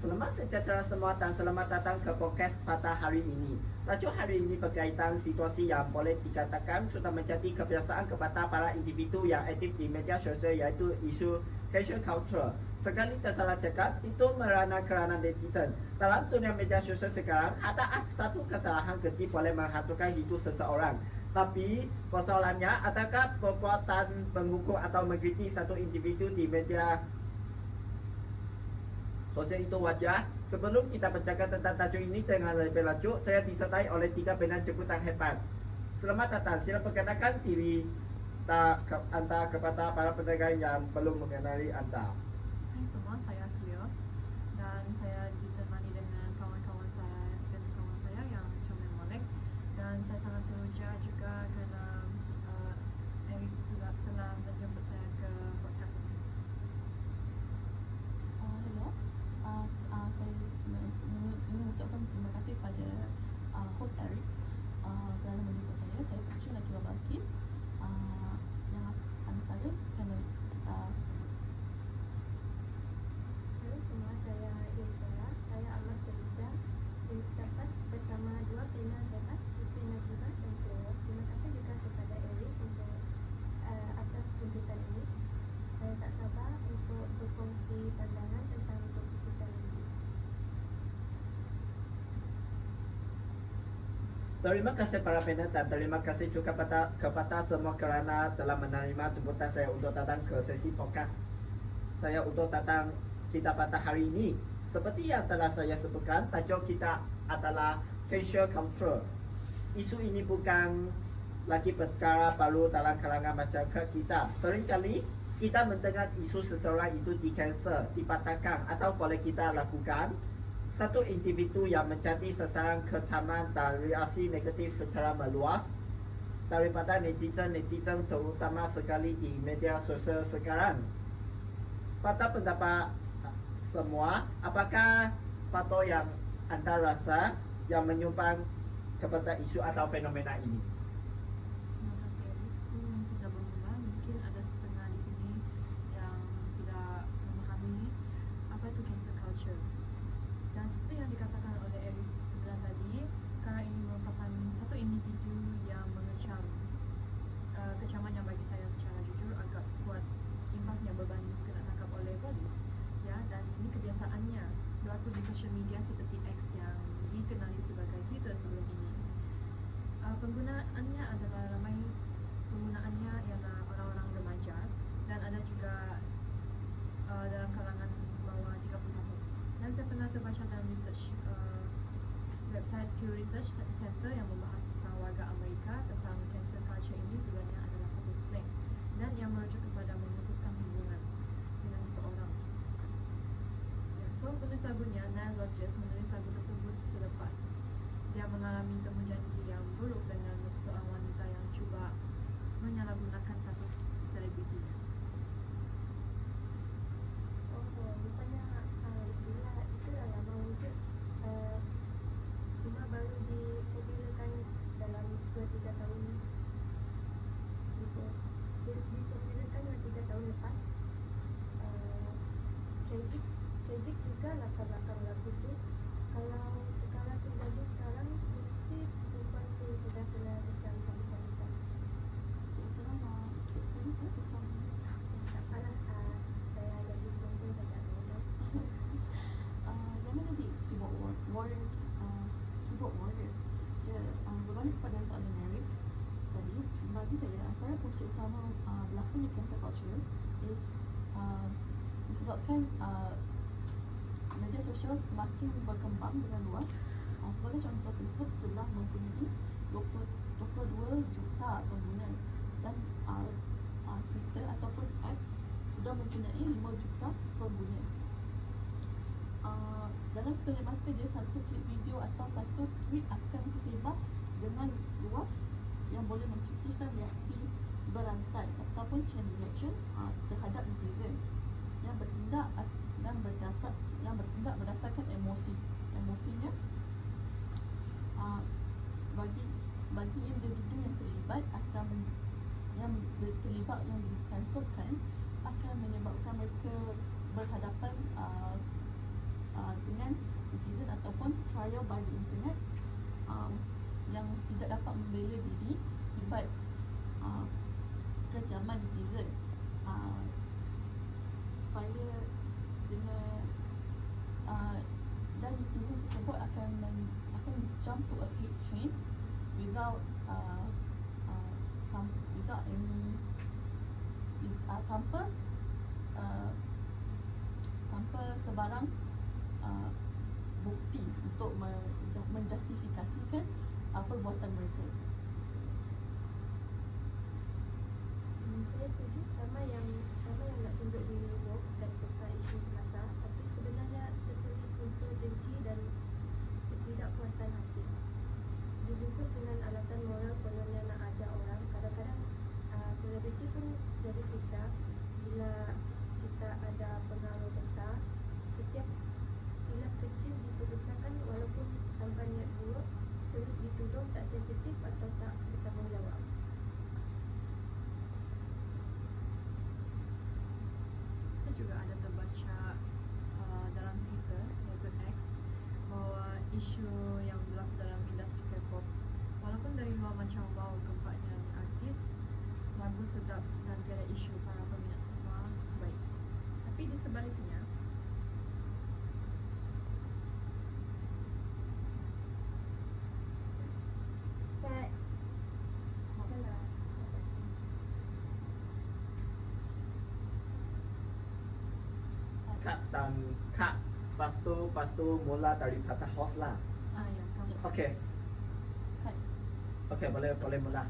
Selamat sejahtera semua dan selamat datang ke podcast pada hari ini. Tajuk hari ini berkaitan situasi yang boleh dikatakan sudah menjadi kebiasaan kepada para individu yang aktif di media sosial, iaitu isu cancel culture. Sekali tersalah cakap, itu merana kerana netizen. Dalam dunia media sosial sekarang, ada satu kesalahan kecil boleh menghancurkan hidup seseorang. Tapi persoalannya, adakah perbuatan menghukum atau mengkritik satu individu di media sosial itu wajar? Sebelum kita bercakap tentang tajuk ini dengan lebih lanjut, saya disertai oleh 3 bintang jemputan hebat. Selamat datang, sila perkenalkan diri anda kepada para pendengar yang belum mengenali anda. Hai semua, saya Cleo dan saya ditemani dengan kawan-kawan saya yang Syamil Molek, dan saya sangat teruja juga kerana Eric juga telah menjemput saya ke podcast ini. Hello, saya ingin mengucapkan terima kasih pada host Eric kerana menjemput saya. Saya Pucu Nakila Balkis yang antara panel Halo semua, saya Irfana. Saya amat teruja dapat bersama 2 panel hebat, Putri Najibah dan Cleo. Terima kasih juga kepada Eric untuk atas jemputan ini. Saya tak sabar untuk berkongsi pandangan tentang topik kita ini. Terima kasih para panel dan terima kasih juga kepada semua kerana telah menerima jemputan saya untuk datang ke sesi podcast saya untuk datang kita pada hari ini. Seperti yang telah saya sebutkan, tajuk kita adalah cancel culture. Isu ini bukan lagi perkara baru dalam kalangan masyarakat kita. Seringkali kita mendengar isu seseorang itu di-cancel, dipatahkan, atau boleh kita lakukan satu individu yang menjadi sasaran kecaman dan reaksi negatif secara meluas daripada netizen terutama sekali di media sosial sekarang. Pada pendapat semua, apakah faktor yang anda rasa yang menyumbang kepada isu atau fenomena ini? Terima kasih Eric. Tidak bermula, mungkin ada setengah di sini yang tidak memahami apa itu cancel culture. Dan seperti yang dikatakan oleh Eric sebelah tadi, kerana ini merupakan satu individu yang mengecam kecaman yang bagi saya secara jujur agak kuat imbasnya berbanding kena tangkap oleh polis. Ya, dan ini kebiasaannya berlaku di social media seperti X yang dikenali sebagai Twitter sebelum ini. Penggunaannya adalah ramai penggunaannya ialah orang-orang remaja dan ada juga dalam kalangan bawah 30 tahun. Dan saya pernah terbaca dalam research website Pew Research Center yang membahas tentang warga Amerika tentang cancel culture ini sebenarnya adalah satu slang dan yang merujuk kepada memutuskan hubungan dengan seseorang. Ya, so penulis lagunya Nile Rodgers menulis lagu tersebut selepas dia mengalami temu janji yang buruk dengan seorang wanita yang cuba menyalahgunakan status selebritinya. Rupanya istilah itu dah lama wujud, cuma baru dipopularkan dalam 2-3 tahun gitu. Dipopularkan 2-3 tahun lepas. Tragic juga latar belakang lagu tu. Kalau perkara tu bagus sekarang, mesti perempuan tu sudah kena macam habis-habisan. saya nak explain macam Tak apalah, saya jadi penonton saja. jangan jadi keyboard warrior. Berbalik pada soalan Eric tadi, bagi saya antara punca utama berlakunya cancel culture is disebabkan media sosial semakin berkembang dengan luas. Sebagai contoh, Facebook telah mempunyai 22 juta pengguna dan Twitter ataupun X sudah mempunyai 5 juta pengguna. Dalam sekali mata je satu klip video atau satu tweet akan tersebar dengan luas yang boleh mencetuskan reaksi berantai ataupun chain reaction terhadap netizen yang bertindak berdasarkan emosinya. Bagi individu yang terlibat yang dikanselkan akan menyebabkan mereka berhadapan dengan netizen ataupun trial by the internet yang tidak dapat membela diri akibat kecaman netizen, supaya dengan dan netizen tersebut akan jump to a hate train without without any tanpa sebarang bukti untuk menjustifikasikan perbuatan mereka. Saya setuju ramai yang nak tunjuk diri woke dan tentang isu semasa, tapi sebenarnya terselip unsur dengki dan ketidakpuasan hati. Dibungkus dengan alasan moral kononnya nak ajar orang. Kadang-kadang selebriti pun jadi pucat bila kita ada pengaruh besar. Setiap silap kecil diperbesarkan walaupun tanpa niat buruk, terus dituduh tak sensitif atau tak bertanggungjawab. Saya juga ada terbaca dalam Twitter iaitu X bahawa isu yang berlaku dalam industri K-pop, walaupun dari luar macam wow gempatnya artis, lagu sedap dan tiada isu para peminat semua baik, tapi di sebaliknya Kat Salah. Kak dan Kak, lepas tu mula daripada host lah. ya kamu Okey, Kan? okey boleh mula.